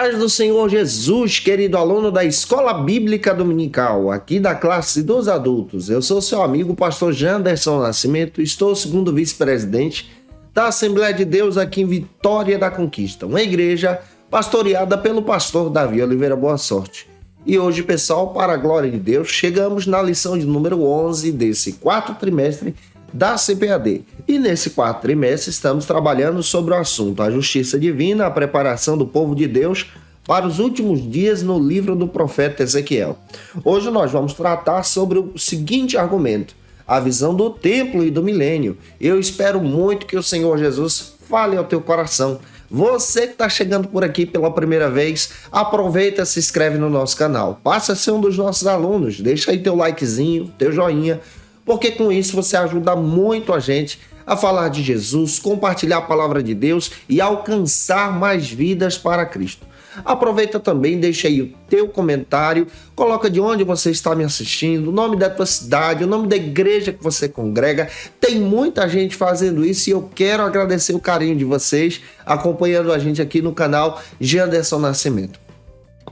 paz do Senhor Jesus, querido aluno da Escola Bíblica Dominical, aqui da classe dos adultos. Eu sou seu amigo, pastor Janderson Nascimento, estou segundo vice-presidente da Assembleia de Deus aqui em Vitória da Conquista, uma igreja pastoreada pelo pastor Davi Oliveira Boa Sorte. E hoje, pessoal, para a glória de Deus, chegamos na lição de número 11 desse quarto trimestre da CPAD. E nesse quarto trimestre estamos trabalhando sobre o assunto a justiça divina, a preparação do povo de Deus para os últimos dias no livro do profeta Ezequiel. Hoje nós vamos tratar sobre o seguinte argumento, a visão do templo e do milênio. Eu espero muito que o Senhor Jesus fale ao teu coração. Você que está chegando por aqui pela primeira vez, aproveita, se inscreve no nosso canal. Passa a ser um dos nossos alunos, deixa aí teu likezinho, teu joinha, porque com isso você ajuda muito a gente a falar de Jesus, compartilhar a palavra de Deus e alcançar mais vidas para Cristo. Aproveita também, deixa aí o teu comentário, coloca de onde você está me assistindo, o nome da tua cidade, o nome da igreja que você congrega. Tem muita gente fazendo isso e eu quero agradecer o carinho de vocês acompanhando a gente aqui no canal Janderson Nascimento.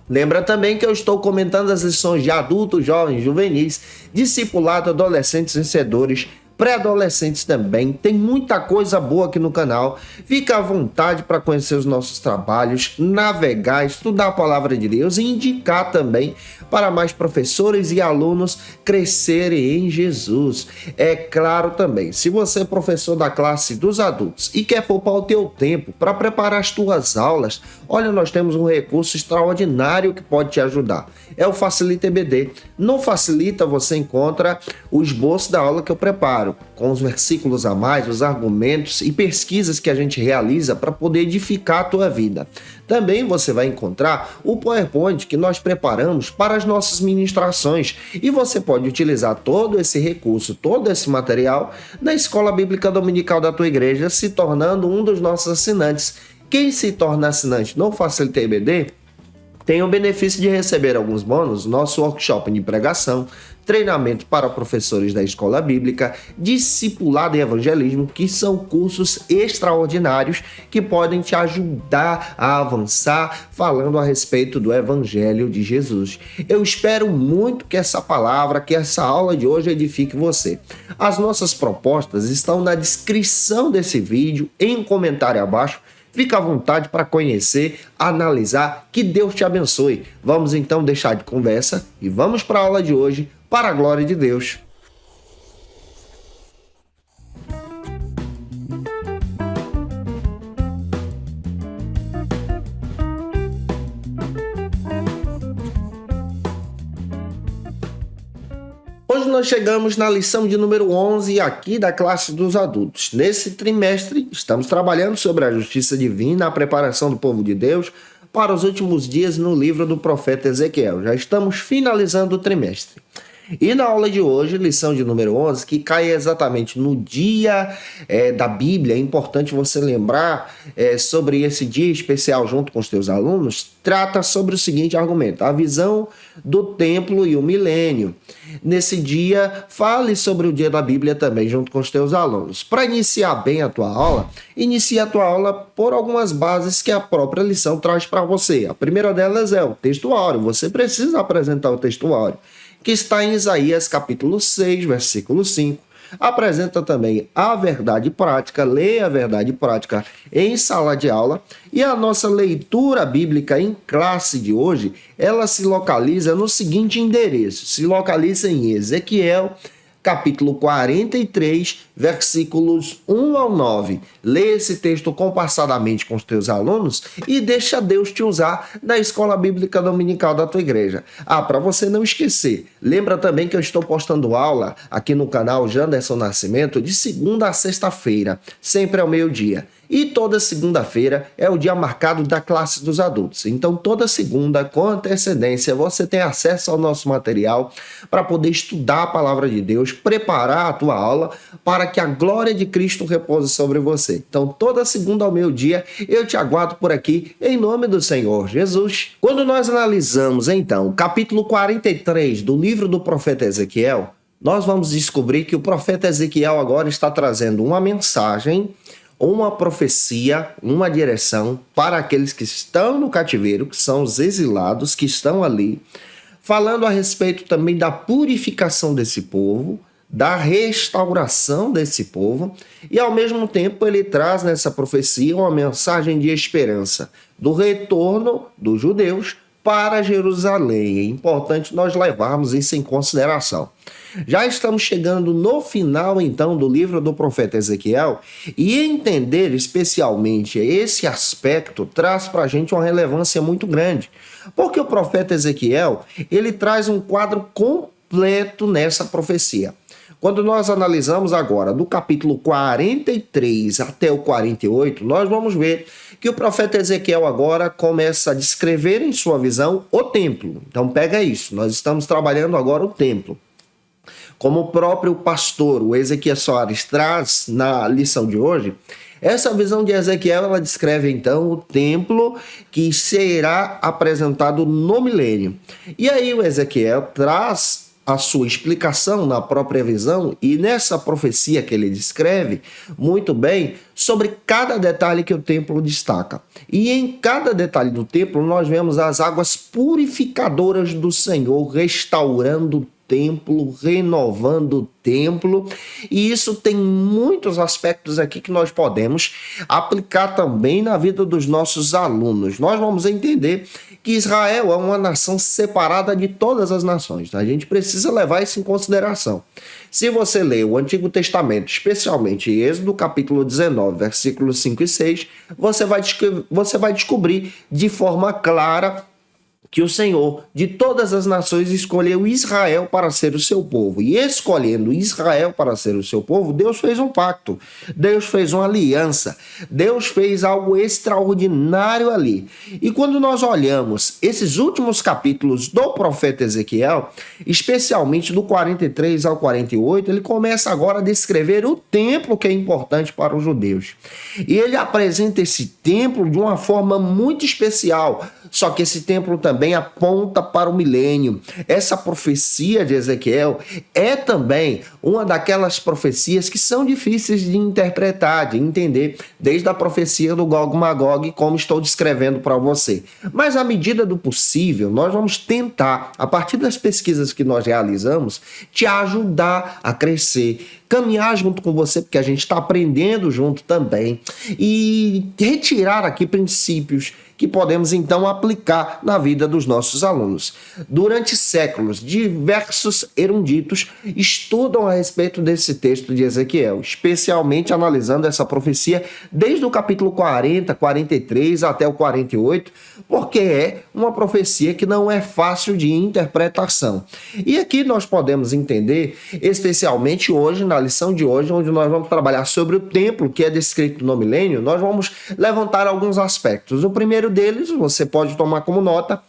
Lembra também que eu estou comentando as lições de adultos, jovens, juvenis, discipulado, adolescentes vencedores, pré-adolescentes também. Tem muita coisa boa aqui no canal. Fica à vontade para conhecer os nossos trabalhos, navegar, estudar a palavra de Deus e indicar também para mais professores e alunos crescerem em Jesus. É claro também, se você é professor da classe dos adultos e quer poupar o teu tempo para preparar as tuas aulas, olha, nós temos um recurso extraordinário que pode te ajudar. É o Facilita EBD. No Facilita você encontra o esboço da aula que eu preparo, com os versículos a mais, os argumentos e pesquisas que a gente realiza para poder edificar a tua vida. Também você vai encontrar o PowerPoint que nós preparamos para as nossas ministrações e você pode utilizar todo esse recurso, todo esse material na Escola Bíblica Dominical da tua igreja, se tornando um dos nossos assinantes. Quem se torna assinante no Facilita EBD tem o benefício de receber alguns bônus, nosso workshop de pregação, treinamento para professores da escola bíblica, discipulado e evangelismo, que são cursos extraordinários que podem te ajudar a avançar falando a respeito do evangelho de Jesus. Eu espero muito que essa palavra, que essa aula de hoje edifique você. As nossas propostas estão na descrição desse vídeo, em um comentário abaixo. Fica à vontade para conhecer, analisar, que Deus te abençoe. Vamos então deixar de conversa e vamos para a aula de hoje, para a glória de Deus. Hoje nós chegamos na lição de número 11 aqui da classe dos adultos. Nesse trimestre, estamos trabalhando sobre a justiça divina, a preparação do povo de Deus para os últimos dias no livro do profeta Ezequiel. Já estamos finalizando o trimestre. E na aula de hoje, lição de número 11, que cai exatamente no dia da Bíblia, é importante você lembrar sobre esse dia especial junto com os teus alunos, trata sobre o seguinte argumento, a visão do templo e o milênio. Nesse dia, fale sobre o dia da Bíblia também junto com os teus alunos. Para iniciar bem a tua aula, inicie a tua aula por algumas bases que a própria lição traz para você. A primeira delas é o textuário, você precisa apresentar o textuário, que está em Isaías capítulo 6, versículo 5. Apresenta também a verdade prática, leia a verdade prática em sala de aula. E a nossa leitura bíblica em classe de hoje, ela se localiza no seguinte endereço, se localiza em Ezequiel, capítulo 43, versículos 1 ao 9. Lê esse texto compassadamente com os teus alunos e deixa Deus te usar na Escola Bíblica Dominical da tua igreja. Para você não esquecer, lembra também que eu estou postando aula aqui no canal Janderson Nascimento de segunda a sexta-feira, sempre ao meio-dia. E toda segunda-feira é o dia marcado da classe dos adultos. Então, toda segunda, com antecedência, você tem acesso ao nosso material para poder estudar a palavra de Deus, preparar a tua aula para que a glória de Cristo repouse sobre você. Então, toda segunda ao meio-dia, eu te aguardo por aqui, em nome do Senhor Jesus. Quando nós analisamos, então, o capítulo 43 do livro do profeta Ezequiel, nós vamos descobrir que o profeta Ezequiel agora está trazendo uma mensagem uma profecia, uma direção para aqueles que estão no cativeiro, que são os exilados, que estão ali, falando a respeito também da purificação desse povo, da restauração desse povo, e ao mesmo tempo ele traz nessa profecia uma mensagem de esperança do retorno dos judeus para Jerusalém. É importante nós levarmos isso em consideração. Já estamos chegando no final, então, do livro do profeta Ezequiel, e entender especialmente esse aspecto traz para a gente uma relevância muito grande, porque o profeta Ezequiel, ele traz um quadro completo nessa profecia. Quando nós analisamos agora do capítulo 43 até o 48, nós vamos ver que o profeta Ezequiel agora começa a descrever em sua visão o templo. Então pega isso, nós estamos trabalhando agora o templo. Como o próprio pastor, o Ezequiel Soares, traz na lição de hoje, essa visão de Ezequiel, ela descreve então o templo que será apresentado no milênio. E aí o Ezequiel traz a sua explicação na própria visão e nessa profecia que ele descreve muito bem sobre cada detalhe que o templo destaca. E em cada detalhe do templo nós vemos as águas purificadoras do Senhor restaurando o templo, renovando o templo, e isso tem muitos aspectos aqui que nós podemos aplicar também na vida dos nossos alunos. Nós vamos entender que Israel é uma nação separada de todas as nações. A gente precisa levar isso em consideração. Se você ler o Antigo Testamento, especialmente Êxodo capítulo 19, versículos 5 e 6, você vai descobrir de forma clara que o Senhor de todas as nações escolheu Israel para ser o seu povo. E escolhendo Israel para ser o seu povo, Deus fez um pacto, Deus fez uma aliança, Deus fez algo extraordinário ali. E quando nós olhamos esses últimos capítulos do profeta Ezequiel, especialmente do 43 ao 48, ele começa agora a descrever o templo que é importante para os judeus. E ele apresenta esse templo de uma forma muito especial, só que esse templo também aponta para o milênio. Essa profecia de Ezequiel é também uma daquelas profecias que são difíceis de interpretar, de entender, desde a profecia do Gog e Magog, como estou descrevendo para você. Mas à medida do possível, nós vamos tentar, a partir das pesquisas que nós realizamos, te ajudar a crescer, caminhar junto com você, porque a gente está aprendendo junto também, e retirar aqui princípios que podemos então aplicar na vida dos nossos alunos. Durante séculos, diversos eruditos estudam a respeito desse texto de Ezequiel, especialmente analisando essa profecia desde o capítulo 40, 43 até o 48, porque é uma profecia que não é fácil de interpretação. E aqui nós podemos entender, especialmente hoje, na lição de hoje, onde nós vamos trabalhar sobre o templo que é descrito no milênio, nós vamos levantar alguns aspectos. O primeiro deles, você pode tomar como nota,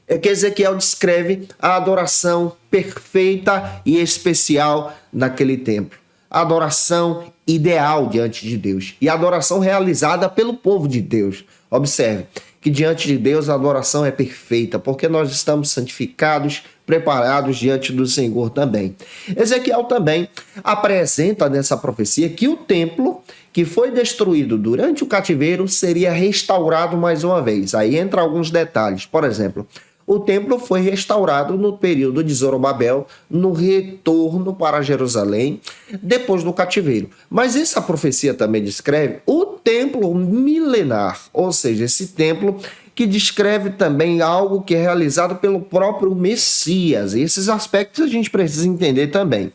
é que Ezequiel descreve a adoração perfeita e especial naquele templo. A adoração ideal diante de Deus e a adoração realizada pelo povo de Deus. Observe que diante de Deus a adoração é perfeita, porque nós estamos santificados, preparados diante do Senhor também. Ezequiel também apresenta nessa profecia que o templo que foi destruído durante o cativeiro seria restaurado mais uma vez. Aí entra alguns detalhes. Por exemplo, o templo foi restaurado no período de Zorobabel, no retorno para Jerusalém, depois do cativeiro. Mas essa profecia também descreve o templo milenar, ou seja, esse templo que descreve também algo que é realizado pelo próprio Messias. E esses aspectos a gente precisa entender também.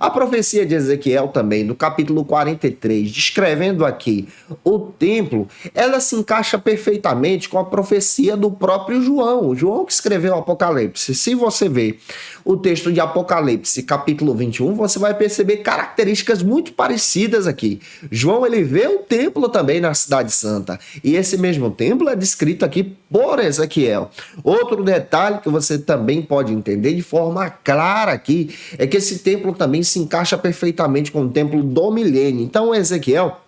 A profecia de Ezequiel também, no capítulo 43, descrevendo aqui o templo, ela se encaixa perfeitamente com a profecia do próprio João. O João que escreveu o Apocalipse. Se você ver o texto de Apocalipse, capítulo 21, você vai perceber características muito parecidas aqui. João, ele vê o templo também na Cidade Santa. E esse mesmo templo é descrito aqui por Ezequiel. Outro detalhe que você também pode entender de forma clara aqui é que esse templo também se encaixa perfeitamente com o templo do milênio. Então, Ezequiel,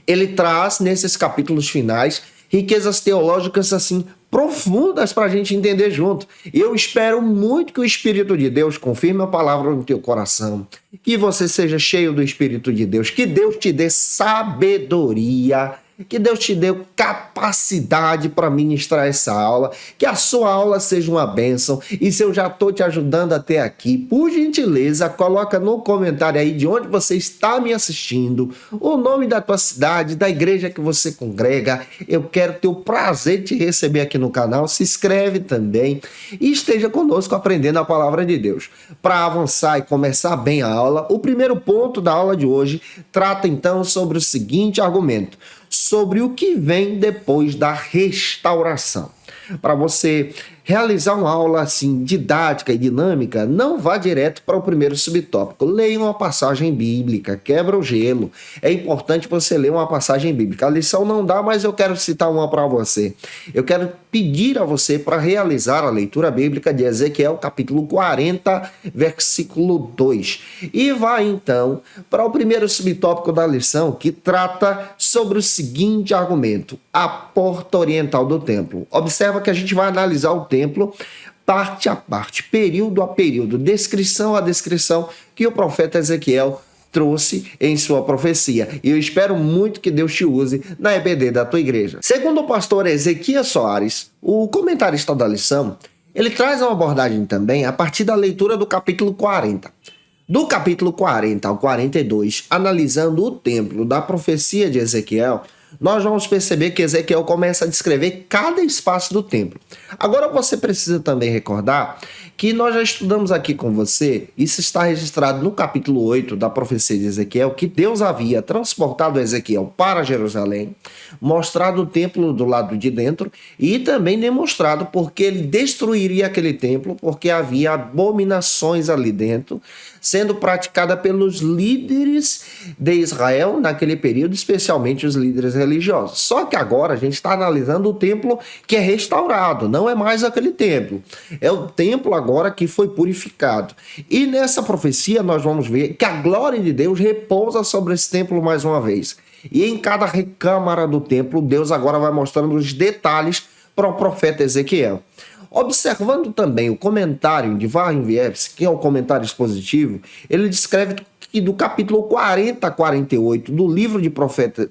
ele traz nesses capítulos finais riquezas teológicas assim profundas para a gente entender junto. Eu espero muito que o Espírito de Deus confirme a palavra no teu coração, que você seja cheio do Espírito de Deus, que Deus te dê sabedoria, que Deus te dê capacidade para ministrar essa aula, que a sua aula seja uma bênção. E se eu já estou te ajudando até aqui, por gentileza, coloca no comentário aí de onde você está me assistindo, o nome da tua cidade, da igreja que você congrega. Eu quero ter o prazer de te receber aqui no canal. Se inscreve também e esteja conosco aprendendo a palavra de Deus. Para avançar e começar bem a aula, o primeiro ponto da aula de hoje trata então sobre o seguinte argumento: sobre o que vem depois da restauração. Para você realizar uma aula assim didática e dinâmica, não vá direto para o primeiro subtópico. Leia uma passagem bíblica, quebra o gelo. É importante você ler uma passagem bíblica. A lição não dá, mas eu quero citar uma para você. Eu quero pedir a você para realizar a leitura bíblica de Ezequiel, capítulo 40, versículo 2. E vá então para o primeiro subtópico da lição, que trata sobre o seguinte argumento: a porta oriental do templo. Observa que a gente vai analisar o templo parte a parte, período a período, descrição a descrição que o profeta Ezequiel trouxe em sua profecia. E eu espero muito que Deus te use na EBD da tua igreja. Segundo o pastor Ezequias Soares, o comentarista da lição, ele traz uma abordagem também a partir da leitura do capítulo 40. Do capítulo 40 ao 42, analisando o templo da profecia de Ezequiel, nós vamos perceber que Ezequiel começa a descrever cada espaço do templo. Agora você precisa também recordar que nós já estudamos aqui com você, isso está registrado no capítulo 8 da profecia de Ezequiel, que Deus havia transportado Ezequiel para Jerusalém, mostrado o templo do lado de dentro e também demonstrado porque ele destruiria aquele templo, porque havia abominações ali dentro, sendo praticada pelos líderes de Israel naquele período, especialmente os líderes religiosos. Só que agora a gente está analisando o templo que é restaurado, não é mais aquele templo. É o templo agora que foi purificado. E nessa profecia nós vamos ver que a glória de Deus repousa sobre esse templo mais uma vez. E em cada recâmara do templo, Deus agora vai mostrando os detalhes para o profeta Ezequiel. Observando também o comentário de Warren-Wiersbe, que é um comentário expositivo, ele descreve que do capítulo 40 a 48 do livro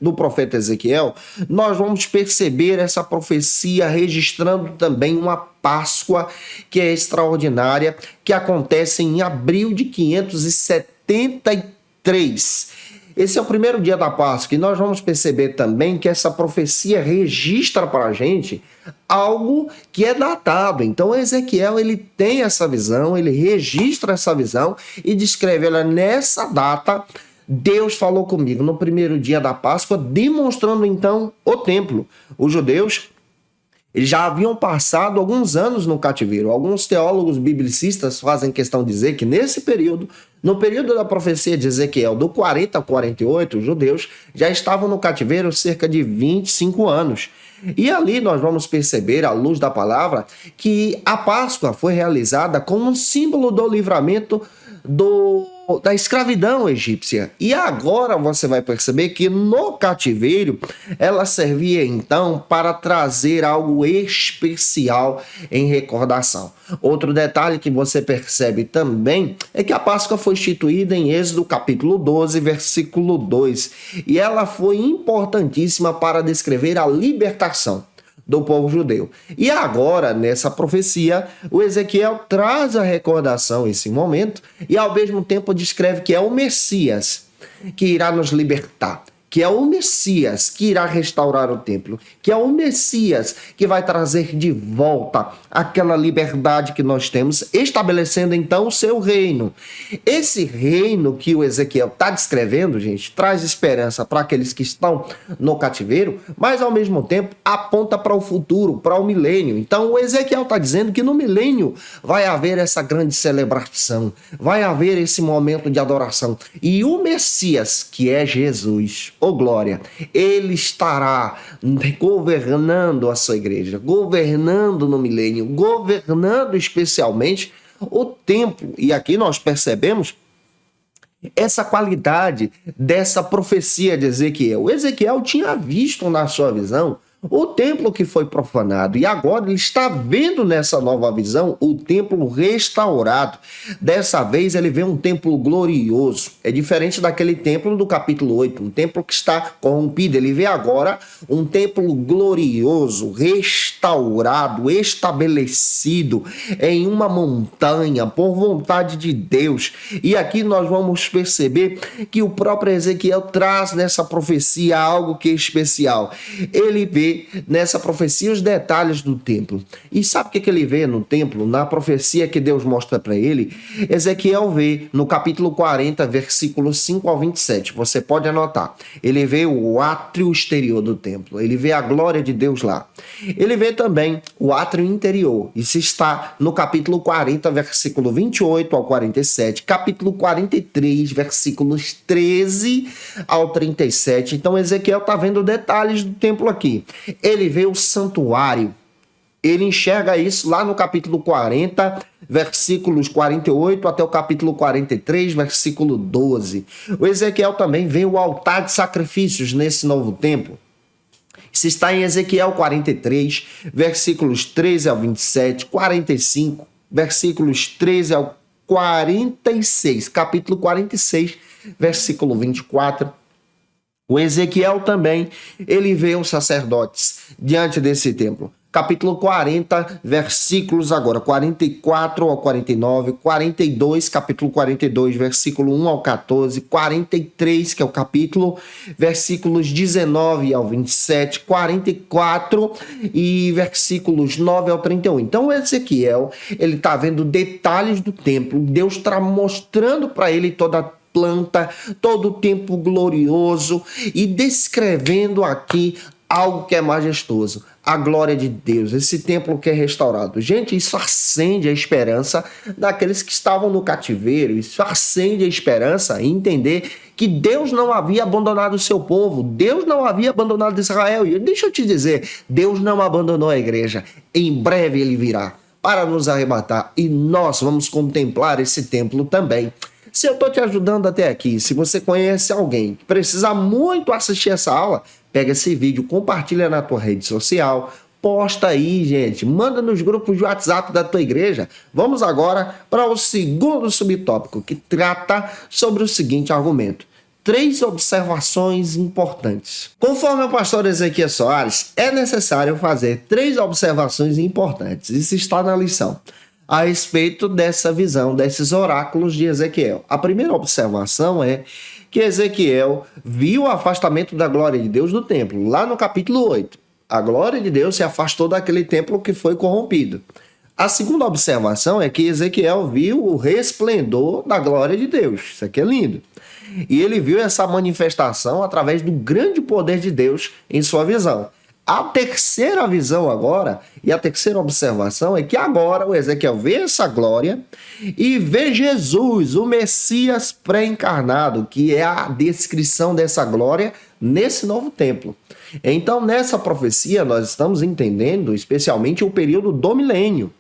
do profeta Ezequiel, nós vamos perceber essa profecia registrando também uma Páscoa que é extraordinária, que acontece em abril de 573. Esse é o primeiro dia da Páscoa e nós vamos perceber também que essa profecia registra para a gente algo que é datado. Então Ezequiel ele tem essa visão, ele registra essa visão e descreve ela nessa data. Deus falou comigo no primeiro dia da Páscoa, demonstrando então o templo. Os judeus eles já haviam passado alguns anos no cativeiro. Alguns teólogos biblicistas fazem questão de dizer que nesse período, no período da profecia de Ezequiel, do 40 a 48, os judeus já estavam no cativeiro cerca de 25 anos. E ali nós vamos perceber, à luz da palavra, que a Páscoa foi realizada como um símbolo do livramento da escravidão egípcia. E agora você vai perceber que no cativeiro ela servia então para trazer algo especial em recordação. Outro detalhe que você percebe também é que a Páscoa foi instituída em Êxodo capítulo 12, versículo 2, e ela foi importantíssima para descrever a libertação do povo judeu. E agora, nessa profecia, o Ezequiel traz a recordação esse momento e ao mesmo tempo descreve que é o Messias que irá nos libertar, que é o Messias que irá restaurar o templo, que é o Messias que vai trazer de volta aquela liberdade que nós temos, estabelecendo então o seu reino. Esse reino que o Ezequiel está descrevendo, gente, traz esperança para aqueles que estão no cativeiro, mas ao mesmo tempo aponta para o futuro, para o milênio. Então o Ezequiel está dizendo que no milênio vai haver essa grande celebração, vai haver esse momento de adoração. E o Messias, que é Jesus, glória, ele estará governando a sua igreja, governando no milênio, governando especialmente o templo. E aqui nós percebemos essa qualidade dessa profecia de Ezequiel. O Ezequiel tinha visto na sua visão O templo que foi profanado, e agora ele está vendo nessa nova visão o templo restaurado. Dessa vez ele vê um templo glorioso. É diferente daquele templo do capítulo 8, um templo que está corrompido. Ele vê agora um templo glorioso, restaurado, estabelecido em uma montanha por vontade de Deus. E aqui nós vamos perceber que o próprio Ezequiel traz nessa profecia algo que é especial. Ele vê nessa profecia os detalhes do templo. E sabe o que ele vê no templo? Na profecia que Deus mostra para ele, Ezequiel vê no capítulo 40, versículos 5 ao 27. Você pode anotar. Ele vê o átrio exterior do templo. Ele vê a glória de Deus lá. Ele vê também o átrio interior. Isso está no capítulo 40, versículo 28 ao 47. Capítulo 43, versículos 13 ao 37. Então Ezequiel está vendo detalhes do templo aqui. Ele vê o santuário. Ele enxerga isso lá no capítulo 40, versículos 48 até o capítulo 43, versículo 12. O Ezequiel também vê o altar de sacrifícios nesse novo templo. Isso está em Ezequiel 43, versículos 13 ao 27, 45, versículos 13 ao 46, capítulo 46, versículo 24. O Ezequiel também, ele vê os sacerdotes diante desse templo. Capítulo 40, versículos agora, 44 ao 49, 42, capítulo 42, versículo 1 ao 14, 43, que é o capítulo, versículos 19 ao 27, 44 e versículos 9 ao 31. Então, Ezequiel, ele está vendo detalhes do templo, Deus está mostrando para ele toda a planta, todo o templo glorioso e descrevendo aqui algo que é majestoso, a glória de Deus, esse templo que é restaurado. Gente, isso acende a esperança daqueles que estavam no cativeiro, isso acende a esperança em entender que Deus não havia abandonado o seu povo, Deus não havia abandonado Israel. E deixa eu te dizer, Deus não abandonou a igreja, em breve ele virá para nos arrebatar e nós vamos contemplar esse templo também. Se eu estou te ajudando até aqui, se você conhece alguém que precisa muito assistir essa aula, pega esse vídeo, compartilha na tua rede social, posta aí, gente, manda nos grupos de WhatsApp da tua igreja. Vamos agora para o segundo subtópico, que trata sobre o seguinte argumento. 3 observações importantes. Conforme o pastor Ezequiel Soares, é necessário fazer 3 observações importantes. Isso está na lição. A respeito dessa visão, desses oráculos de Ezequiel. A primeira observação é que Ezequiel viu o afastamento da glória de Deus do templo, lá no capítulo 8. A glória de Deus se afastou daquele templo que foi corrompido. A segunda observação é que Ezequiel viu o resplendor da glória de Deus. Isso aqui é lindo. E ele viu essa manifestação através do grande poder de Deus em sua visão. A terceira visão agora, e a terceira observação é que agora o Ezequiel vê essa glória e vê Jesus, o Messias pré-encarnado, que é a descrição dessa glória nesse novo templo. Então, nessa profecia, nós estamos entendendo especialmente o período do milênio.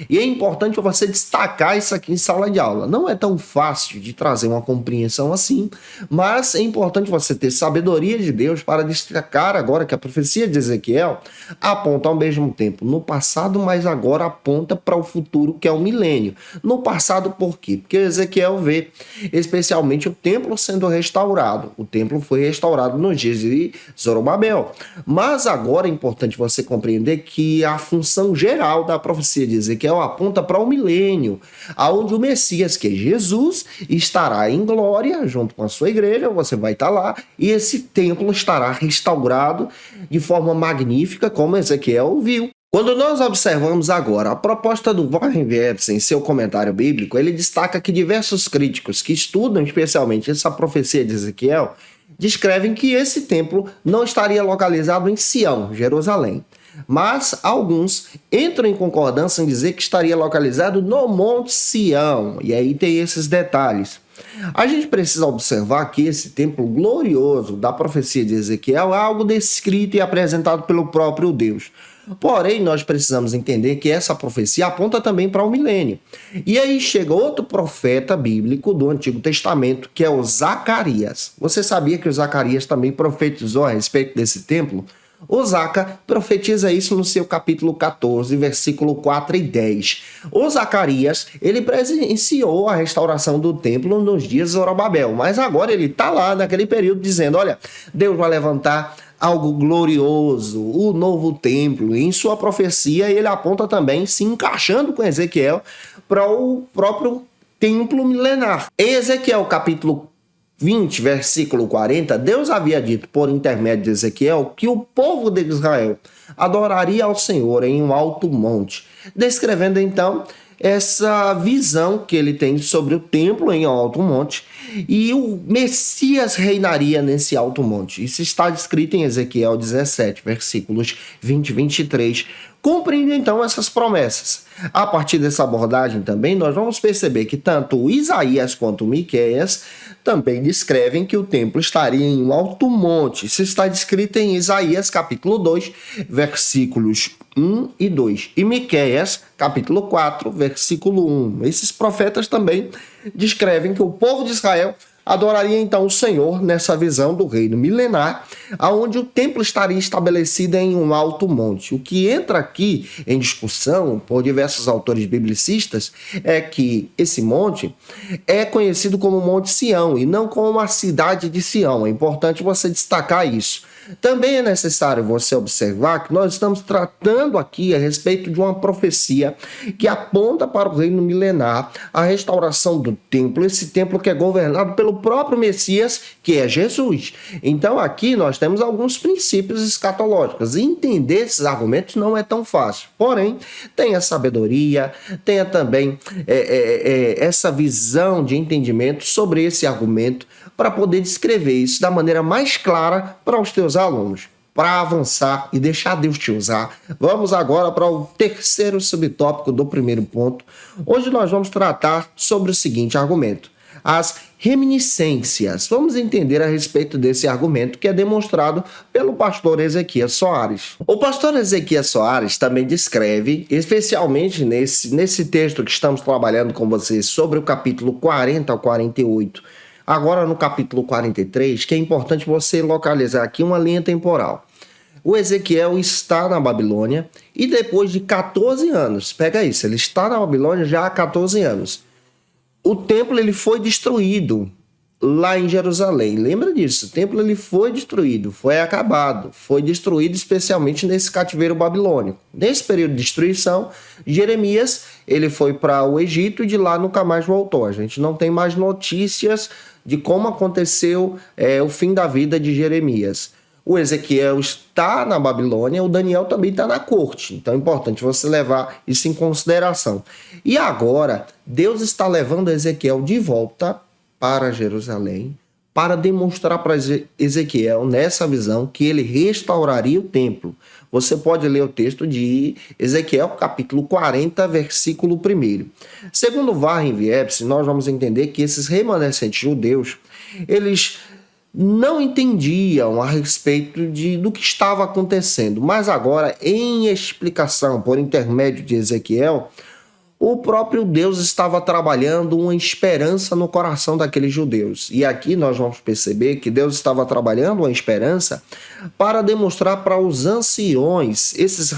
E é importante você destacar isso aqui em sala de aula. Não é tão fácil de trazer uma compreensão assim, mas é importante você ter sabedoria de Deus para destacar agora que a profecia de Ezequiel aponta ao mesmo tempo no passado, mas agora aponta para o futuro, que é o milênio. No passado, por quê? Porque Ezequiel vê especialmente o templo sendo restaurado. O templo foi restaurado nos dias de Zorobabel. Mas agora é importante você compreender que a função geral da profecia de Ezequiel aponta para o milênio, aonde o Messias, que é Jesus, estará em glória junto com a sua igreja, você vai estar lá, e esse templo estará restaurado de forma magnífica, como Ezequiel viu. Quando nós observamos agora a proposta do Warren Wiersbe em seu comentário bíblico, ele destaca que diversos críticos que estudam especialmente essa profecia de Ezequiel descrevem que esse templo não estaria localizado em Sião, Jerusalém. Mas alguns entram em concordância em dizer que estaria localizado no Monte Sião. E aí tem esses detalhes. A gente precisa observar que esse templo glorioso da profecia de Ezequiel é algo descrito e apresentado pelo próprio Deus. Porém, nós precisamos entender que essa profecia aponta também para o milênio. E aí chega outro profeta bíblico do Antigo Testamento, que é o Zacarias. Você sabia que o Zacarias também profetizou a respeito desse templo? O Zaca profetiza isso no seu capítulo 14, versículo 4 e 10. O Zacarias, ele presenciou a restauração do templo nos dias de Zorobabel, mas agora ele está lá naquele período dizendo, olha, Deus vai levantar algo glorioso, o novo templo. Em sua profecia, ele aponta também, se encaixando com Ezequiel, para o próprio templo milenar. Em Ezequiel capítulo 20, versículo 40, Deus havia dito por intermédio de Ezequiel que o povo de Israel adoraria ao Senhor em um alto monte, descrevendo então essa visão que ele tem sobre o templo em um alto monte e o Messias reinaria nesse alto monte. Isso está descrito em Ezequiel 17, versículos 20 e 23, cumprindo então essas promessas. A partir dessa abordagem também nós vamos perceber que tanto Isaías quanto Miqueias também descrevem que o templo estaria em um alto monte. Isso está descrito em Isaías capítulo 2, versículos 1 e 2. E Miqueias capítulo 4, versículo 1. Esses profetas também descrevem que o povo de Israel adoraria então o Senhor nessa visão do reino milenar, aonde o templo estaria estabelecido em um alto monte. O que entra aqui em discussão por diversos autores biblicistas é que esse monte é conhecido como Monte Sião e não como a cidade de Sião. É importante você destacar isso. Também é necessário você observar que nós estamos tratando aqui a respeito de uma profecia que aponta para o reino milenar, a restauração do templo, esse templo que é governado pelo próprio Messias, que é Jesus. Então aqui nós temos alguns princípios escatológicos. E entender esses argumentos não é tão fácil. Porém, tenha sabedoria, tenha também essa visão de entendimento sobre esse argumento para poder descrever isso da maneira mais clara para os teus alunos, para avançar e deixar Deus te usar. Vamos agora para o terceiro subtópico do primeiro ponto. Hoje nós vamos tratar sobre o seguinte argumento: as reminiscências. Vamos entender a respeito desse argumento que é demonstrado pelo pastor Ezequias Soares. O pastor Ezequias Soares também descreve, especialmente nesse texto que estamos trabalhando com vocês, sobre o capítulo 40 ao 48, agora no capítulo 43, que é importante você localizar aqui uma linha temporal. O Ezequiel está na Babilônia e depois de 14 anos, pega isso, ele está na Babilônia já há 14 anos. O templo ele foi destruído lá em Jerusalém. Lembra disso? O templo ele foi destruído, foi acabado, foi destruído especialmente nesse cativeiro babilônico. Nesse período de destruição, Jeremias ele foi para o Egito e de lá nunca mais voltou. A gente não tem mais notícias de como aconteceu o fim da vida de Jeremias. O Ezequiel está na Babilônia, o Daniel também está na corte. Então é importante você levar isso em consideração. E agora, Deus está levando Ezequiel de volta para Jerusalém para demonstrar para Ezequiel, nessa visão, que ele restauraria o templo. Você pode ler o texto de Ezequiel, capítulo 40, versículo 1. Segundo Warren Wiersbe, nós vamos entender que esses remanescentes judeus, eles não entendiam a respeito do que estava acontecendo, mas agora, em explicação por intermédio de Ezequiel, o próprio Deus estava trabalhando uma esperança no coração daqueles judeus. E aqui nós vamos perceber que Deus estava trabalhando uma esperança para demonstrar para os anciões, esses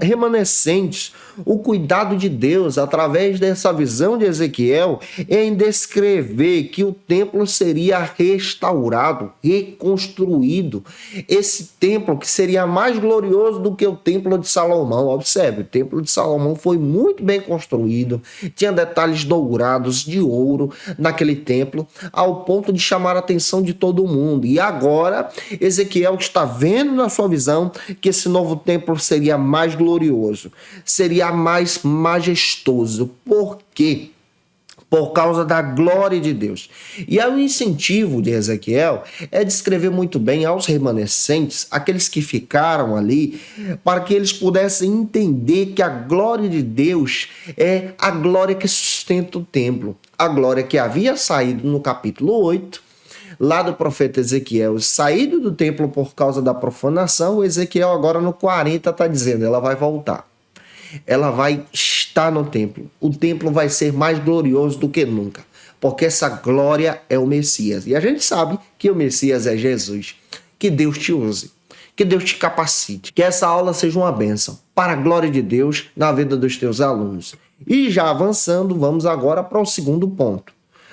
remanescentes, o cuidado de Deus através dessa visão de Ezequiel em descrever que o templo seria restaurado, reconstruído. Esse templo que seria mais glorioso do que o templo de Salomão. Observe, o templo de Salomão foi muito bem construído, tinha detalhes dourados de ouro naquele templo, ao ponto de chamar a atenção de todo mundo. E agora, Ezequiel está vendo na sua visão que esse novo templo seria mais glorioso, seria mais majestoso. Por quê? Por causa da glória de Deus. E aí o incentivo de Ezequiel é descrever muito bem aos remanescentes, aqueles que ficaram ali, para que eles pudessem entender que a glória de Deus é a glória que sustenta o templo. A glória que havia saído no capítulo 8, lá do profeta Ezequiel, saído do templo por causa da profanação. O Ezequiel agora no 40 está dizendo, ela vai voltar. Ela vai estar no templo. O templo vai ser mais glorioso do que nunca, porque essa glória é o Messias. E a gente sabe que o Messias é Jesus. Que Deus te use. Que Deus te capacite, que essa aula seja uma bênção para a glória de Deus na vida dos teus alunos. E já avançando, vamos agora para o segundo ponto.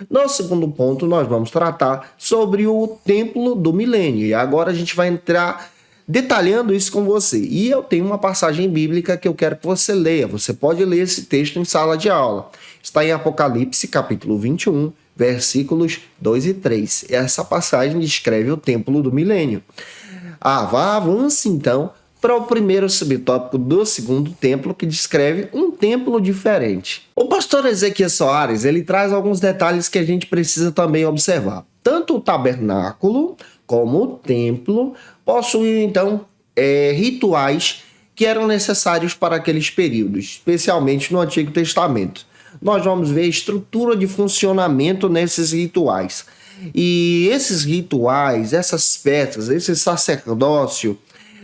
No segundo ponto, nós vamos tratar sobre o templo do milênio. E agora a gente vai entrar detalhando isso com você. E eu tenho uma passagem bíblica que eu quero que você leia. Você pode ler esse texto em sala de aula. Está em Apocalipse, capítulo 21, versículos 2 e 3. Essa passagem descreve o templo do milênio. Avance então para o primeiro subtópico do segundo templo, que descreve um templo diferente. O pastor Ezequiel Soares, ele traz alguns detalhes que a gente precisa também observar. Tanto o tabernáculo como o templo possuíam, então, rituais que eram necessários para aqueles períodos, especialmente no Antigo Testamento. Nós vamos ver a estrutura de funcionamento nesses rituais. E esses rituais, essas festas, esse sacerdócio,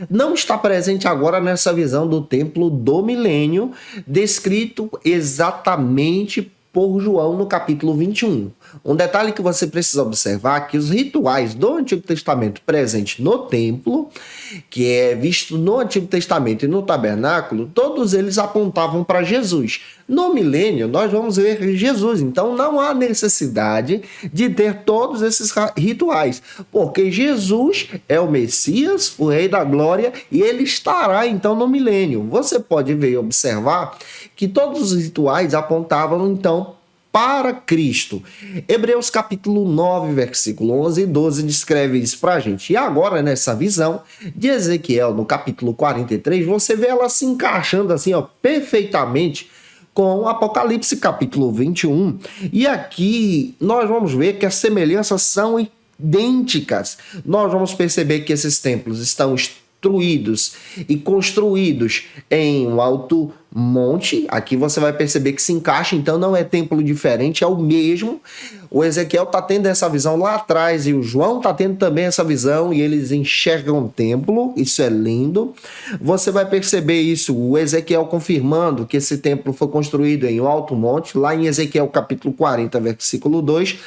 não está presente agora nessa visão do templo do milênio, descrito exatamente por João no capítulo 21. Um detalhe que você precisa observar é que os rituais do Antigo Testamento presentes no templo, que é visto no Antigo Testamento e no tabernáculo, todos eles apontavam para Jesus. No milênio, nós vamos ver Jesus, então não há necessidade de ter todos esses rituais, porque Jesus é o Messias, o Rei da Glória, e ele estará então no milênio. Você pode ver e observar que todos os rituais apontavam então para Cristo. Hebreus capítulo 9, versículo 11 e 12 descreve isso para a gente. E agora, nessa visão de Ezequiel, no capítulo 43, você vê ela se encaixando assim, perfeitamente com Apocalipse capítulo 21. E aqui nós vamos ver que as semelhanças são idênticas. Nós vamos perceber que esses templos estão construídos em um alto monte. Aqui você vai perceber que se encaixa, então não é templo diferente, é o mesmo. O Ezequiel está tendo essa visão lá atrás e o João está tendo também essa visão e eles enxergam o templo, isso é lindo. Você vai perceber isso, o Ezequiel confirmando que esse templo foi construído em um alto monte, lá em Ezequiel capítulo 40, versículo 2,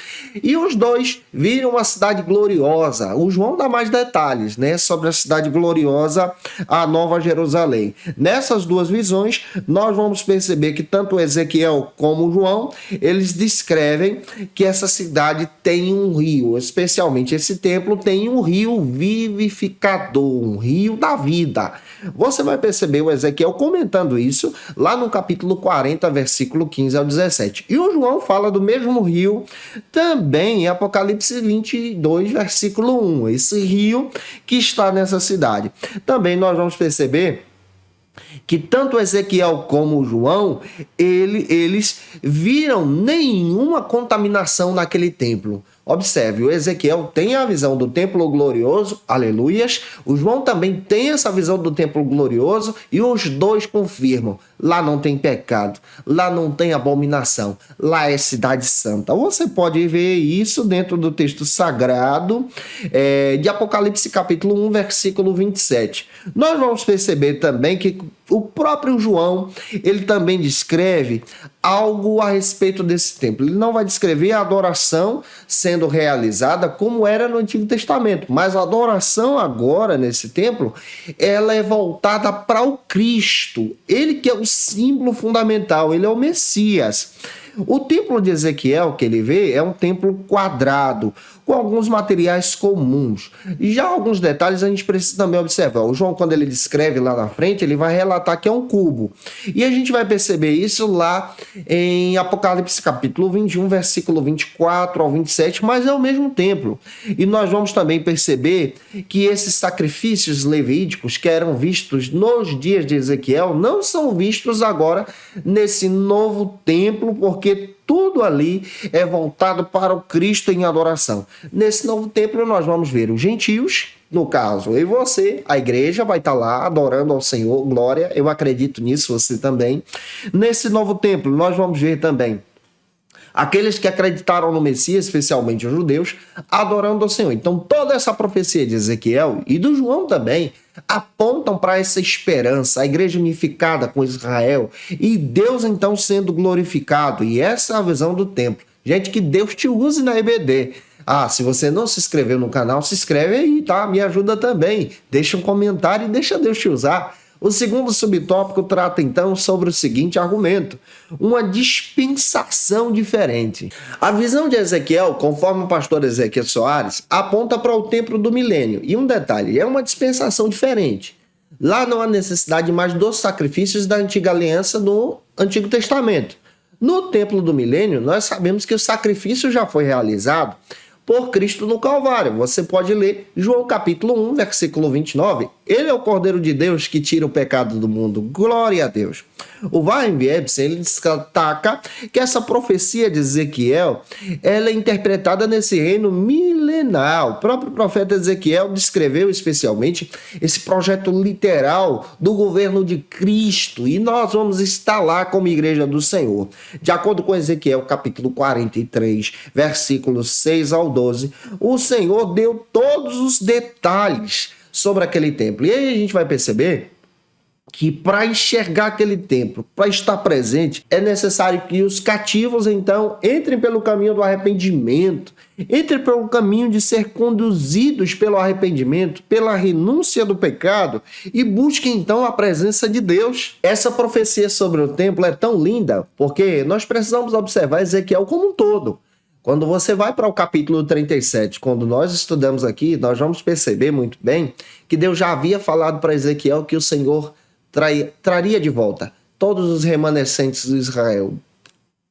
e os dois viram uma cidade gloriosa. O João dá mais detalhes, né, sobre a cidade gloriosa, a Nova Jerusalém. Nessas duas visões, nós vamos perceber que tanto Ezequiel como o João, eles descrevem que essa cidade tem um rio, especialmente esse templo tem um rio vivificador, um rio da vida. Você vai perceber o Ezequiel comentando isso lá no capítulo 40, versículo 15 ao 17. E o João fala do mesmo rio também em Apocalipse 22, versículo 1. Esse rio que está nessa cidade. Também nós vamos perceber que tanto Ezequiel como João, eles viram nenhuma contaminação naquele templo. Observe, o Ezequiel tem a visão do templo glorioso, aleluias. O João também tem essa visão do templo glorioso e os dois confirmam. Lá não tem pecado, lá não tem abominação, lá é cidade santa. Você pode ver isso dentro do texto sagrado de Apocalipse capítulo 1, versículo 27. Nós vamos perceber também que o próprio João, ele também descreve algo a respeito desse templo. Ele não vai descrever a adoração sendo realizada como era no Antigo Testamento, mas a adoração agora nesse templo, ela é voltada para o Cristo. Ele que é o símbolo fundamental, ele é o Messias. O templo de Ezequiel que ele vê é um templo quadrado, com alguns materiais comuns. E já alguns detalhes a gente precisa também observar. O João, quando ele descreve lá na frente, ele vai relatar que é um cubo. E a gente vai perceber isso lá em Apocalipse capítulo 21, versículo 24 ao 27, mas é o mesmo templo. E nós vamos também perceber que esses sacrifícios levíticos que eram vistos nos dias de Ezequiel não são vistos agora nesse novo templo, porque tudo ali é voltado para o Cristo em adoração. Nesse novo templo nós vamos ver os gentios, no caso eu e você, a igreja vai estar lá adorando ao Senhor, glória, eu acredito nisso, você também. Nesse novo templo nós vamos ver também aqueles que acreditaram no Messias, especialmente os judeus, adorando ao Senhor. Então toda essa profecia de Ezequiel e do João também apontam para essa esperança, a igreja unificada com Israel e Deus então sendo glorificado. E essa é a visão do templo. Gente, que Deus te use na EBD. Ah, se você não se inscreveu no canal, se inscreve aí, tá? Me ajuda também. Deixa um comentário e deixa Deus te usar. O segundo subtópico trata então sobre o seguinte argumento: uma dispensação diferente. A visão de Ezequiel, conforme o pastor Ezequiel Soares, aponta para o templo do milênio. E um detalhe, é uma dispensação diferente. Lá não há necessidade mais dos sacrifícios da antiga aliança no Antigo Testamento. No templo do milênio, nós sabemos que o sacrifício já foi realizado por Cristo no Calvário. Você pode ler João capítulo 1, versículo 29. Ele é o Cordeiro de Deus que tira o pecado do mundo. Glória a Deus. O Warren Wiersbe, ele destaca que essa profecia de Ezequiel, ela é interpretada nesse reino milenar. O próprio profeta Ezequiel descreveu especialmente esse projeto literal do governo de Cristo, e nós vamos estar lá como igreja do Senhor. De acordo com Ezequiel capítulo 43, versículos 6 ao 12, o Senhor deu todos os detalhes sobre aquele templo. E aí a gente vai perceber que para enxergar aquele templo, para estar presente, é necessário que os cativos, então, entrem pelo caminho do arrependimento, entrem pelo caminho de ser conduzidos pelo arrependimento, pela renúncia do pecado, e busquem, então, a presença de Deus. Essa profecia sobre o templo é tão linda, porque nós precisamos observar Ezequiel como um todo. Quando você vai para o capítulo 37, quando nós estudamos aqui, nós vamos perceber muito bem que Deus já havia falado para Ezequiel que o Senhor traria de volta todos os remanescentes de Israel,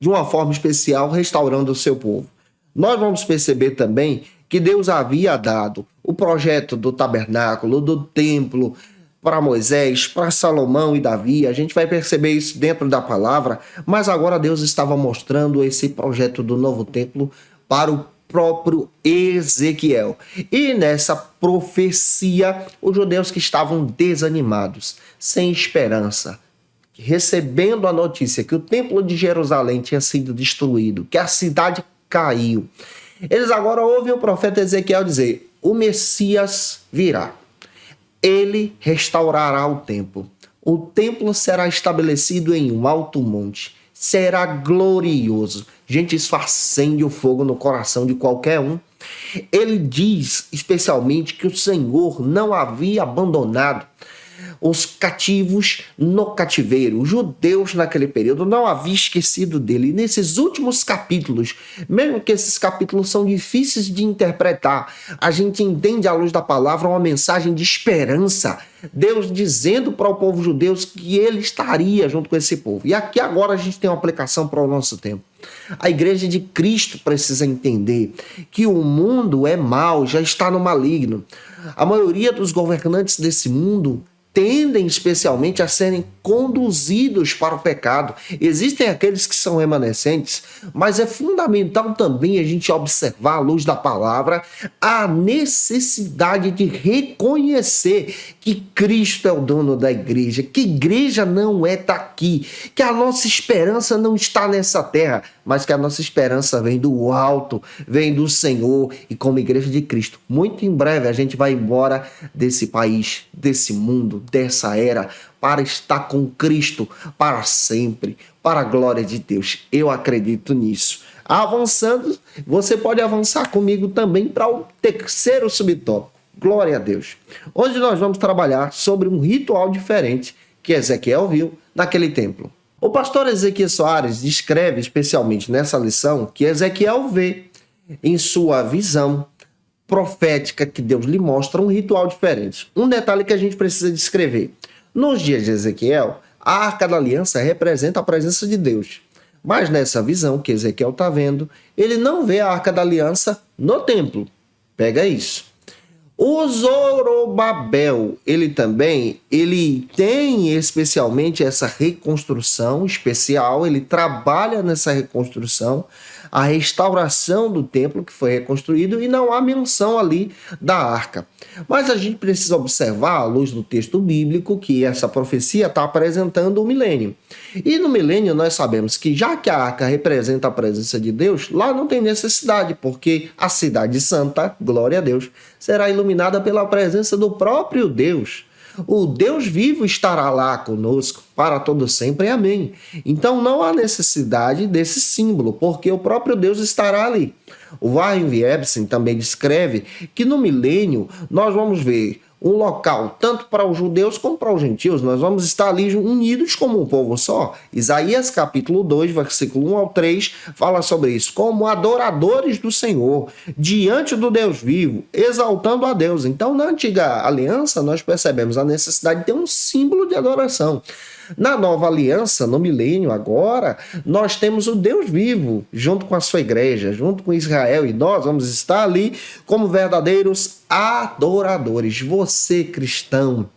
de uma forma especial, restaurando o seu povo. Nós vamos perceber também que Deus havia dado o projeto do tabernáculo, do templo, para Moisés, para Salomão e Davi. A gente vai perceber isso dentro da palavra, mas agora Deus estava mostrando esse projeto do novo templo para o próprio Ezequiel. E nessa profecia, os judeus que estavam desanimados, sem esperança, recebendo a notícia que o templo de Jerusalém tinha sido destruído, que a cidade caiu, eles agora ouvem o profeta Ezequiel dizer: o Messias virá. Ele restaurará o templo. O templo será estabelecido em um alto monte. Será glorioso. Gente, isso acende o fogo no coração de qualquer um. Ele diz especialmente que o Senhor não havia abandonado os cativos no cativeiro. Os judeus naquele período não haviam esquecido dele. E nesses últimos capítulos, mesmo que esses capítulos são difíceis de interpretar, a gente entende à luz da palavra uma mensagem de esperança. Deus dizendo para o povo judeu que ele estaria junto com esse povo. E aqui agora a gente tem uma aplicação para o nosso tempo. A igreja de Cristo precisa entender que o mundo é mau, já está no maligno. A maioria dos governantes desse mundo tendem especialmente a serem conduzidos para o pecado. Existem aqueles que são remanescentes, mas é fundamental também a gente observar à luz da palavra a necessidade de reconhecer que Cristo é o dono da igreja, que a igreja não é daqui, que a nossa esperança não está nessa terra, mas que a nossa esperança vem do alto, vem do Senhor. E como igreja de Cristo, muito em breve a gente vai embora desse país, desse mundo, dessa era, para estar com Cristo para sempre, para a glória de Deus. Eu acredito nisso. Avançando, você pode avançar comigo também para o terceiro subtópico. Glória a Deus. Hoje nós vamos trabalhar sobre um ritual diferente que Ezequiel viu naquele templo. O pastor Ezequiel Soares descreve especialmente nessa lição que Ezequiel vê em sua visão profética que Deus lhe mostra um ritual diferente. Um detalhe que a gente precisa descrever. Nos dias de Ezequiel, a Arca da Aliança representa a presença de Deus. Mas nessa visão que Ezequiel está vendo, ele não vê a Arca da Aliança no templo. Pega isso. O Zorobabel, ele tem especialmente essa reconstrução especial, ele trabalha nessa reconstrução, a restauração do templo que foi reconstruído, e não há menção ali da arca. Mas a gente precisa observar, à luz do texto bíblico, que essa profecia está apresentando o milênio. E no milênio nós sabemos que, já que a arca representa a presença de Deus, lá não tem necessidade, porque a cidade santa, glória a Deus, será iluminada pela presença do próprio Deus. O Deus vivo estará lá conosco para todo sempre. Amém. Então não há necessidade desse símbolo, porque o próprio Deus estará ali. O Warren Epstein também descreve que no milênio nós vamos ver um local tanto para os judeus como para os gentios. Nós vamos estar ali unidos como um povo só. Isaías capítulo 2, versículo 1 ao 3, fala sobre isso. Como adoradores do Senhor, diante do Deus vivo, exaltando a Deus. Então, na antiga aliança, nós percebemos a necessidade de ter um símbolo de adoração. Na nova aliança, no milênio agora, nós temos o Deus vivo, junto com a sua igreja, junto com Israel, e nós vamos estar ali como verdadeiros adoradores. Você, cristão,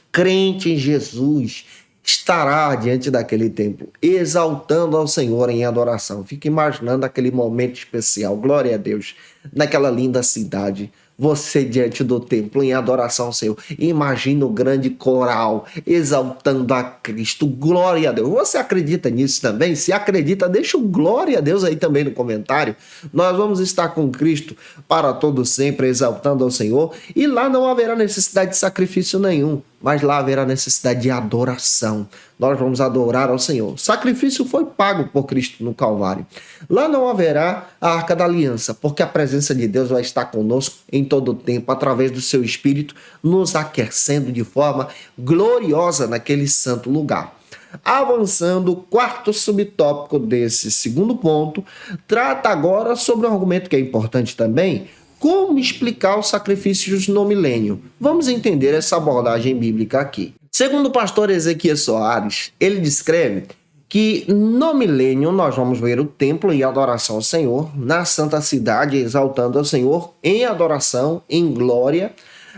crente em Jesus, estará diante daquele templo, exaltando ao Senhor em adoração. Fica imaginando aquele momento especial, glória a Deus, naquela linda cidade. Você diante do templo em adoração ao Senhor. Imagina o grande coral exaltando a Cristo. Glória a Deus. Você acredita nisso também? Se acredita, deixa o glória a Deus aí também no comentário. Nós vamos estar com Cristo para todo sempre, exaltando ao Senhor. E lá não haverá necessidade de sacrifício nenhum, mas lá haverá necessidade de adoração. Nós vamos adorar ao Senhor. O sacrifício foi pago por Cristo no Calvário. Lá não haverá a Arca da Aliança, porque a presença de Deus vai estar conosco em todo o tempo, através do seu Espírito, nos aquecendo de forma gloriosa naquele santo lugar. Avançando, o quarto subtópico desse segundo ponto, trata agora sobre um argumento que é importante também: como explicar os sacrifícios no milênio. Vamos entender essa abordagem bíblica aqui. Segundo o pastor Ezequiel Soares, ele descreve que no milênio nós vamos ver o templo em adoração ao Senhor, na santa cidade exaltando ao Senhor em adoração, em glória,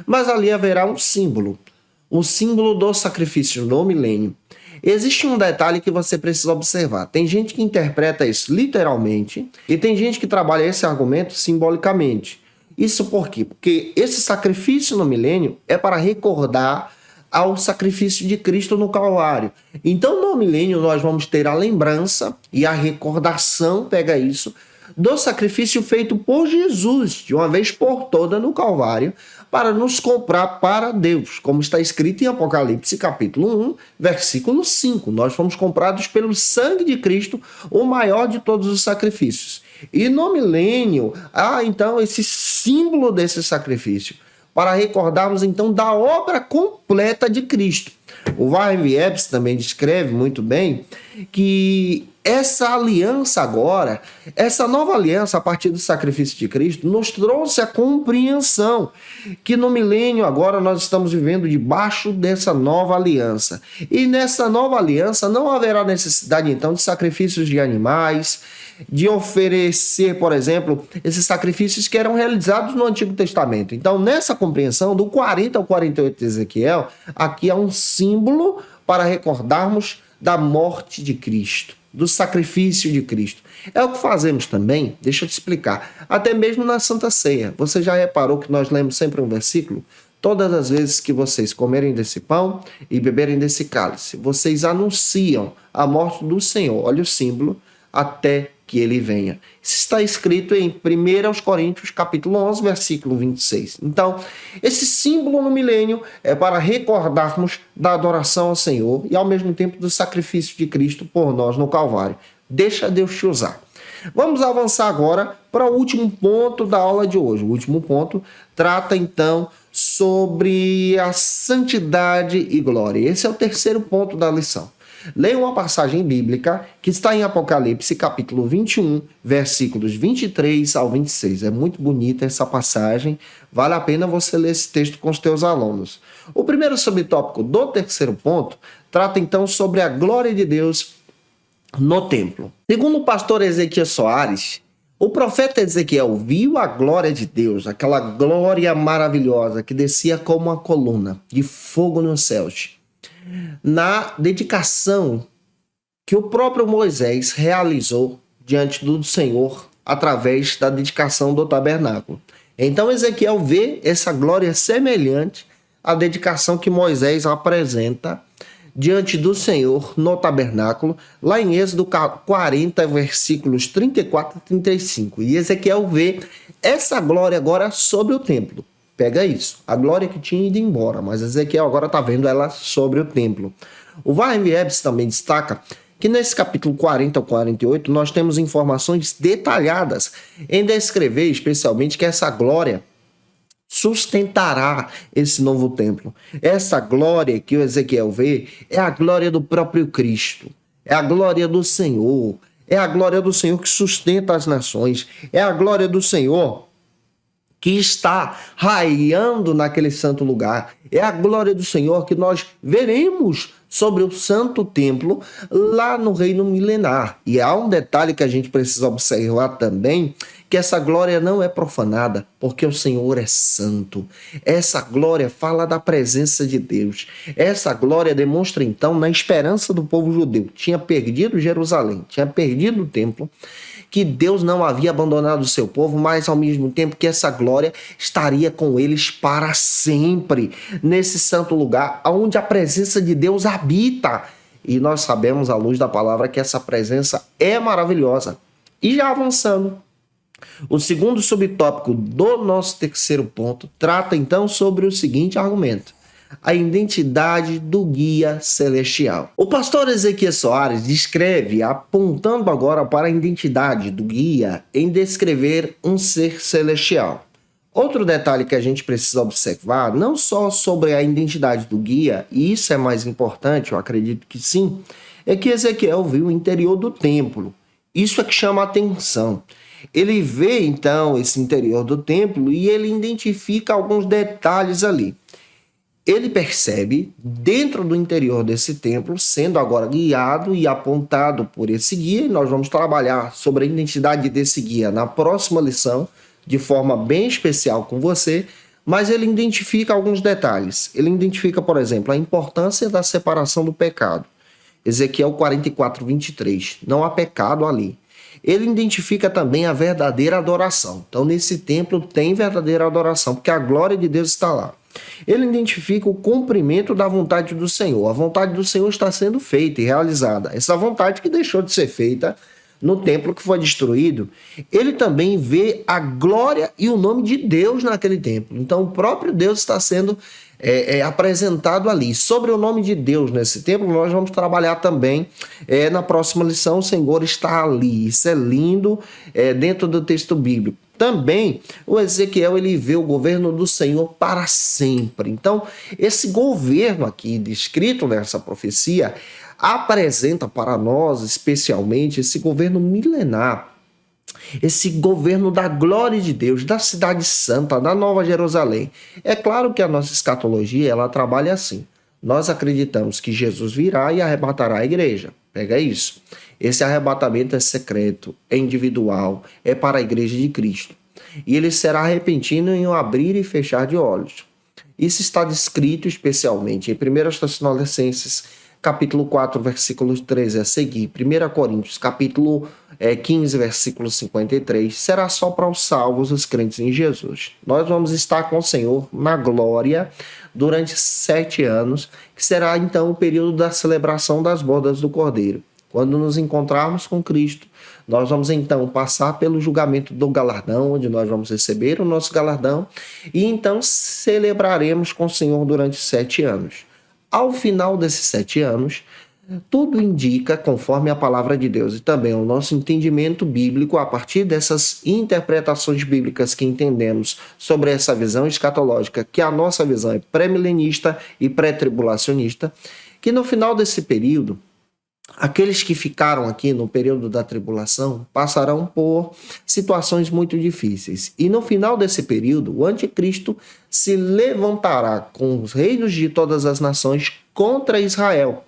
mas ali haverá um símbolo, o símbolo do sacrifício no milênio. Existe um detalhe que você precisa observar. Tem gente que interpreta isso literalmente e tem gente que trabalha esse argumento simbolicamente. Isso por quê? Porque esse sacrifício no milênio é para recordar ao sacrifício de Cristo no Calvário. Então, no milênio, nós vamos ter a lembrança e a recordação, pega isso, do sacrifício feito por Jesus, de uma vez por toda no Calvário, para nos comprar para Deus, como está escrito em Apocalipse capítulo 1, versículo 5. Nós fomos comprados pelo sangue de Cristo, o maior de todos os sacrifícios. E no milênio, há então esse símbolo desse sacrifício, para recordarmos então da obra completa de Cristo. O Warren Epstein também descreve muito bem que essa aliança agora, essa nova aliança a partir do sacrifício de Cristo, nos trouxe a compreensão que no milênio agora nós estamos vivendo debaixo dessa nova aliança. E nessa nova aliança não haverá necessidade então de sacrifícios de animais, de oferecer, por exemplo, esses sacrifícios que eram realizados no Antigo Testamento. Então, nessa compreensão, do 40 ao 48 de Ezequiel, aqui há um símbolo para recordarmos da morte de Cristo, do sacrifício de Cristo. É o que fazemos também, deixa eu te explicar, até mesmo na Santa Ceia. Você já reparou que nós lemos sempre um versículo? Todas as vezes que vocês comerem desse pão e beberem desse cálice, vocês anunciam a morte do Senhor. Olha o símbolo, até que ele venha. Isso está escrito em 1 Coríntios capítulo 11, versículo 26. Então, esse símbolo no milênio é para recordarmos da adoração ao Senhor e ao mesmo tempo do sacrifício de Cristo por nós no Calvário. Deixa Deus te usar. Vamos avançar agora para o último ponto da aula de hoje. O último ponto trata então sobre a santidade e glória. Esse é o terceiro ponto da lição. Leia uma passagem bíblica que está em Apocalipse, capítulo 21, versículos 23 ao 26. É muito bonita essa passagem, vale a pena você ler esse texto com os teus alunos. O primeiro subtópico do terceiro ponto trata então sobre a glória de Deus no templo. Segundo o pastor Ezequiel Soares, o profeta Ezequiel viu a glória de Deus, aquela glória maravilhosa que descia como uma coluna de fogo nos céus, na dedicação que o próprio Moisés realizou diante do Senhor através da dedicação do tabernáculo. Então Ezequiel vê essa glória semelhante à dedicação que Moisés apresenta diante do Senhor no tabernáculo, lá em Êxodo 40, versículos 34 e 35. E Ezequiel vê essa glória agora sobre o templo. Pega isso. A glória que tinha ido embora, mas Ezequiel agora está vendo ela sobre o templo. O Warren Wiersbe também destaca que nesse capítulo 40 ao 48 nós temos informações detalhadas em descrever especialmente que essa glória sustentará esse novo templo. Essa glória que o Ezequiel vê é a glória do próprio Cristo, é a glória do Senhor, é a glória do Senhor que sustenta as nações, é a glória do Senhor que está raiando naquele santo lugar. É a glória do Senhor que nós veremos sobre o santo templo lá no reino milenar. E há um detalhe que a gente precisa observar também, que essa glória não é profanada, porque o Senhor é santo. Essa glória fala da presença de Deus. Essa glória demonstra então na esperança do povo judeu. Tinha perdido Jerusalém, tinha perdido o templo, que Deus não havia abandonado o seu povo, mas ao mesmo tempo que essa glória estaria com eles para sempre, nesse santo lugar, onde a presença de Deus habita. E nós sabemos, à luz da palavra, que essa presença é maravilhosa. E já avançando, o segundo subtópico do nosso terceiro ponto trata então sobre o seguinte argumento: a identidade do guia celestial. O pastor Ezequiel Soares descreve, apontando agora para a identidade do guia, em descrever um ser celestial. Outro detalhe que a gente precisa observar, não só sobre a identidade do guia, e isso é mais importante, eu acredito que sim, é que Ezequiel viu o interior do templo. Isso é que chama a atenção. Ele vê então esse interior do templo e ele identifica alguns detalhes ali. Ele percebe, dentro do interior desse templo, sendo agora guiado e apontado por esse guia, e nós vamos trabalhar sobre a identidade desse guia na próxima lição, de forma bem especial com você, mas ele identifica alguns detalhes. Ele identifica, por exemplo, a importância da separação do pecado. Ezequiel 44, 23. Não há pecado ali. Ele identifica também a verdadeira adoração. Então, nesse templo tem verdadeira adoração, porque a glória de Deus está lá. Ele identifica o cumprimento da vontade do Senhor. A vontade do Senhor está sendo feita e realizada. Essa vontade que deixou de ser feita no templo que foi destruído. Ele também vê a glória e o nome de Deus naquele templo. Então, o próprio Deus está sendo apresentado ali. Sobre o nome de Deus nesse templo, nós vamos trabalhar também na próxima lição. O Senhor está ali. Isso é lindo dentro do texto bíblico. Também o Ezequiel ele vê o governo do Senhor para sempre. Então, esse governo aqui descrito nessa profecia apresenta para nós, especialmente, esse governo milenar, esse governo da glória de Deus, da cidade santa, da Nova Jerusalém. É claro que a nossa escatologia ela trabalha assim. Nós acreditamos que Jesus virá e arrebatará a igreja. Pega isso. Esse arrebatamento é secreto, é individual, é para a igreja de Cristo. E ele será repentino em um abrir e fechar de olhos. Isso está descrito especialmente em 1 Tessalonicenses, capítulo 4, versículos 13 a seguir. 1 Coríntios, capítulo 15, versículo 53. Será só para os salvos, os crentes em Jesus. Nós vamos estar com o Senhor na glória durante 7 anos, que será então o período da celebração das bodas do Cordeiro. Quando nos encontrarmos com Cristo, nós vamos então passar pelo julgamento do galardão, onde nós vamos receber o nosso galardão, e então celebraremos com o Senhor durante 7 anos. Ao final desses 7 anos, tudo indica, conforme a palavra de Deus e também o nosso entendimento bíblico, a partir dessas interpretações bíblicas que entendemos sobre essa visão escatológica, que a nossa visão é pré-milenista e pré-tribulacionista, que no final desse período, aqueles que ficaram aqui no período da tribulação passarão por situações muito difíceis. E no final desse período, o anticristo se levantará com os reinos de todas as nações contra Israel.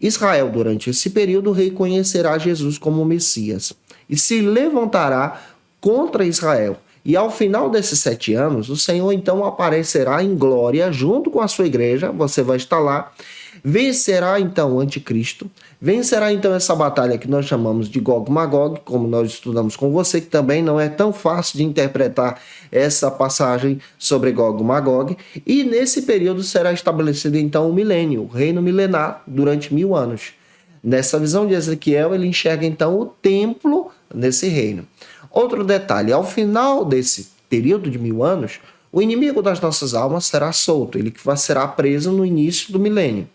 Israel, durante esse período, reconhecerá Jesus como Messias e se levantará contra Israel. E ao final desses 7 anos, o Senhor então aparecerá em glória junto com a sua igreja, você vai estar lá, vencerá então o anticristo, vencerá então essa batalha que nós chamamos de Gog e Magog, como nós estudamos com você, que também não é tão fácil de interpretar essa passagem sobre Gog e Magog, e nesse período será estabelecido então o milênio, o reino milenar, durante 1000 anos. Nessa visão de Ezequiel, ele enxerga então o templo nesse reino. Outro detalhe, ao final desse período de 1000 anos, O inimigo das nossas almas será solto, ele que será preso no início do milênio.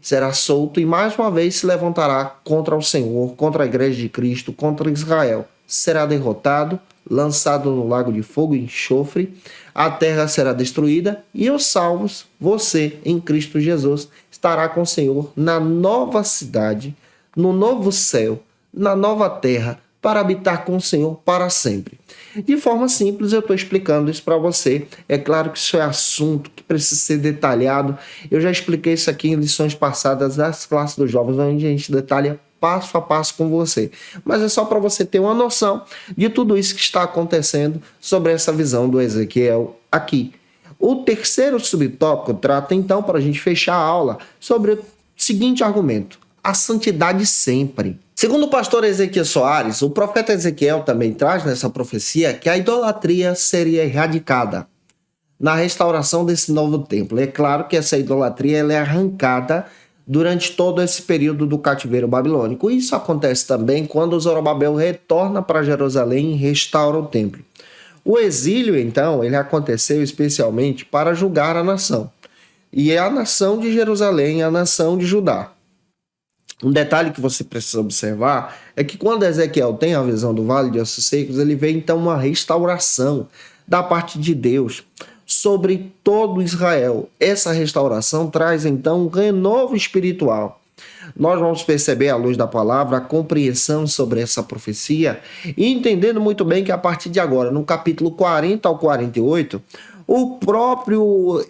Será solto e mais uma vez se levantará contra o Senhor, contra a igreja de Cristo, contra Israel. Será derrotado, lançado no lago de fogo e enxofre, a terra será destruída e os salvos, você em Cristo Jesus, estará com o Senhor na nova cidade, no novo céu, na nova terra, para habitar com o Senhor para sempre. De forma simples, eu estou explicando isso para você. É claro que isso é assunto que precisa ser detalhado. Eu já expliquei isso aqui em lições passadas das classes dos jovens, onde a gente detalha passo a passo com você. Mas é só para você ter uma noção de tudo isso que está acontecendo sobre essa visão do Ezequiel aqui. O terceiro subtópico trata, então, para a gente fechar a aula, sobre o seguinte argumento: a santidade sempre. Segundo o pastor Ezequiel Soares, o profeta Ezequiel também traz nessa profecia que a idolatria seria erradicada na restauração desse novo templo. É claro que essa idolatria ela é arrancada durante todo esse período do cativeiro babilônico. Isso acontece também quando Zorobabel retorna para Jerusalém e restaura o templo. O exílio, então, ele aconteceu especialmente para julgar a nação. E é a nação de Jerusalém, a nação de Judá. Um detalhe que você precisa observar é que quando Ezequiel tem a visão do Vale de Ossos Secos, ele vê então uma restauração da parte de Deus sobre todo Israel. Essa restauração traz então um renovo espiritual. Nós vamos perceber à luz da palavra a compreensão sobre essa profecia e entendendo muito bem que a partir de agora, no capítulo 40 ao 48, o próprio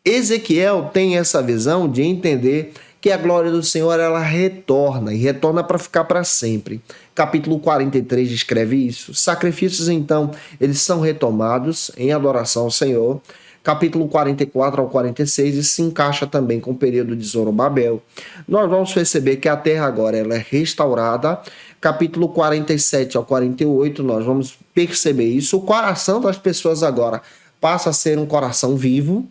Ezequiel tem essa visão de entender que a glória do Senhor ela retorna, e retorna para ficar para sempre. Capítulo 43 descreve isso. Sacrifícios, então, eles são retomados em adoração ao Senhor. Capítulo 44 ao 46, e se encaixa também com o período de Zorobabel. Nós vamos perceber que a terra agora ela é restaurada. Capítulo 47 ao 48, nós vamos perceber isso. O coração das pessoas agora passa a ser um coração vivo.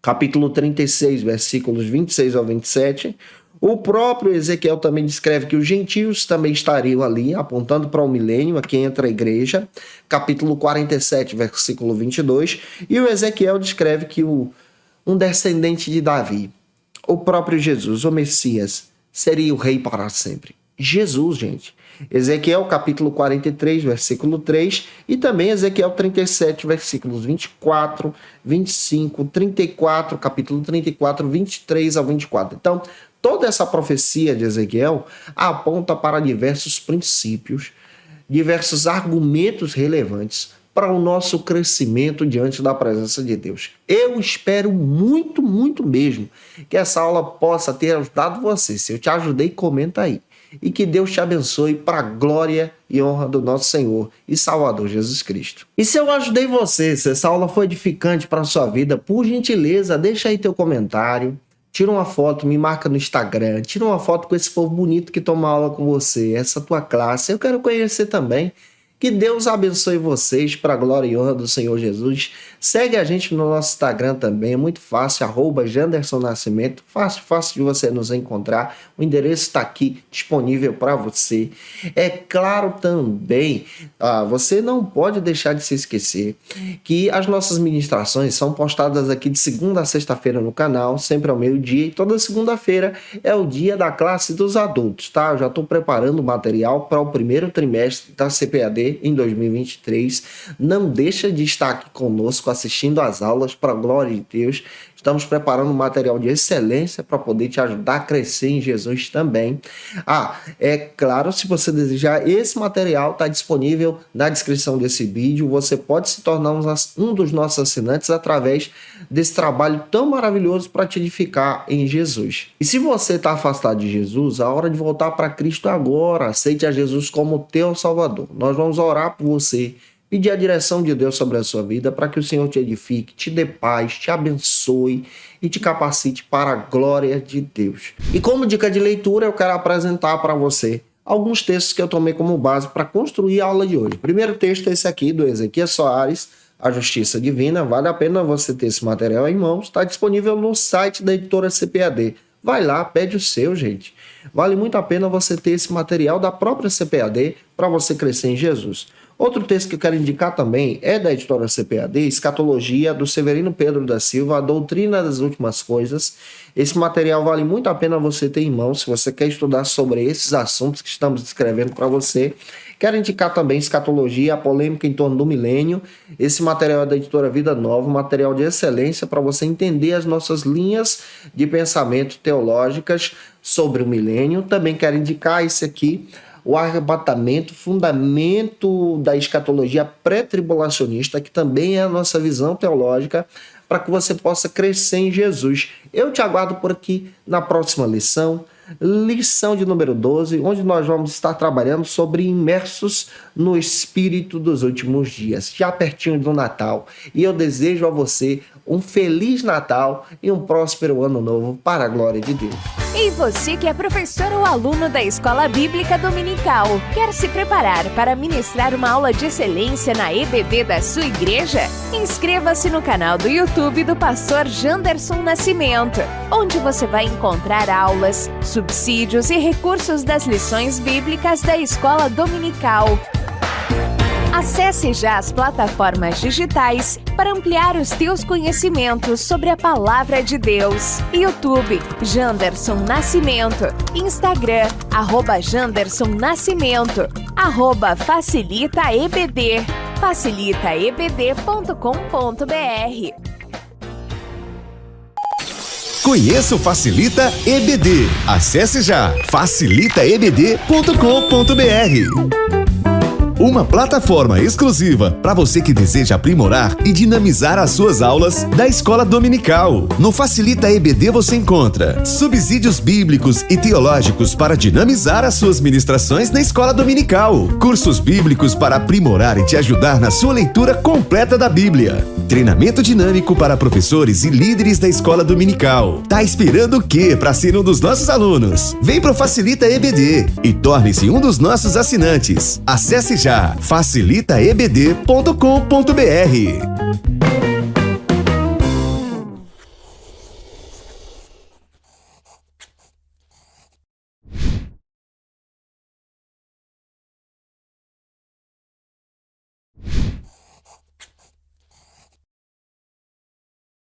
Capítulo 36, versículos 26 ao 27. O próprio Ezequiel também descreve que os gentios também estariam ali, apontando para o milênio, aqui entra a igreja. Capítulo 47, versículo 22. E o Ezequiel descreve que um descendente de Davi, o próprio Jesus, o Messias, seria o rei para sempre. Jesus, gente. Ezequiel capítulo 43, versículo 3 e também Ezequiel 37, versículos 24, 25, 34, capítulo 34, 23 ao 24. Então, toda essa profecia de Ezequiel aponta para diversos princípios, diversos argumentos relevantes para o nosso crescimento diante da presença de Deus. Eu espero muito, muito mesmo que essa aula possa ter ajudado você. Se eu te ajudei, comenta aí. E que Deus te abençoe para a glória e honra do nosso Senhor e Salvador Jesus Cristo. E se eu ajudei você, se essa aula foi edificante para a sua vida, por gentileza, deixa aí teu comentário, tira uma foto, me marca no Instagram, tira uma foto com esse povo bonito que toma aula com você, essa tua classe, eu quero conhecer também. Que Deus abençoe vocês para a glória e honra do Senhor Jesus. Segue a gente no nosso Instagram também, é muito fácil, @JandersonNascimento, fácil de você nos encontrar. O endereço está aqui disponível para você. É claro também, você não pode deixar de se esquecer que as nossas ministrações são postadas aqui de segunda a sexta-feira no canal, sempre ao meio-dia, e toda segunda-feira é o dia da classe dos adultos, tá? Eu já estou preparando o material para o primeiro trimestre da CPAD em 2023. Não deixa de estar aqui conosco assistindo às aulas para a glória de Deus. Estamos preparando um material de excelência para poder te ajudar a crescer em Jesus também. É claro, se você desejar, esse material está disponível na descrição desse vídeo. Você pode se tornar um dos nossos assinantes através desse trabalho tão maravilhoso para te edificar em Jesus. E se você está afastado de Jesus, a hora de voltar para Cristo é agora. Aceite a Jesus como teu Salvador. Nós vamos orar por você, pedir a direção de Deus sobre a sua vida para que o Senhor te edifique, te dê paz, te abençoe e te capacite para a glória de Deus. E como dica de leitura, eu quero apresentar para você alguns textos que eu tomei como base para construir a aula de hoje. O primeiro texto é esse aqui, do Ezequiel Soares, A Justiça Divina. Vale a pena você ter esse material em mãos. Está disponível no site da editora CPAD. Vai lá, pede o seu, gente. Vale muito a pena você ter esse material da própria CPAD para você crescer em Jesus. Outro texto que eu quero indicar também é da editora CPAD, Escatologia, do Severino Pedro da Silva, a Doutrina das Últimas Coisas. Esse material vale muito a pena você ter em mãos, se você quer estudar sobre esses assuntos que estamos descrevendo para você. Quero indicar também Escatologia, a polêmica em torno do milênio. Esse material é da editora Vida Nova, um material de excelência para você entender as nossas linhas de pensamento teológicas sobre o milênio. Também quero indicar esse aqui, o Arrebatamento, fundamento da escatologia pré-tribulacionista, que também é a nossa visão teológica, para que você possa crescer em Jesus. Eu te aguardo por aqui na próxima lição de número 12, onde nós vamos estar trabalhando sobre imersos no Espírito dos últimos dias, já pertinho do Natal. E eu desejo a você um Feliz Natal e um próspero Ano Novo para a glória de Deus. E você que é professor ou aluno da Escola Bíblica Dominical, quer se preparar para ministrar uma aula de excelência na EBD da sua igreja? Inscreva-se no canal do YouTube do pastor Janderson Nascimento, onde você vai encontrar aulas, subsídios e recursos das lições bíblicas da Escola Dominical. Acesse já as plataformas digitais para ampliar os teus conhecimentos sobre a Palavra de Deus. YouTube, Janderson Nascimento. Instagram, @Janderson Nascimento. @FacilitaEBD. facilitaebd.com.br. Conheça o Facilita EBD. Acesse já facilitaebd.com.br. Uma plataforma exclusiva para você que deseja aprimorar e dinamizar as suas aulas da Escola Dominical. No Facilita EBD você encontra subsídios bíblicos e teológicos para dinamizar as suas ministrações na Escola Dominical, cursos bíblicos para aprimorar e te ajudar na sua leitura completa da Bíblia, treinamento dinâmico para professores e líderes da Escola Dominical. Tá esperando o quê para ser um dos nossos alunos? Vem pro Facilita EBD e torne-se um dos nossos assinantes. Acesse já facilitaebd.com.br.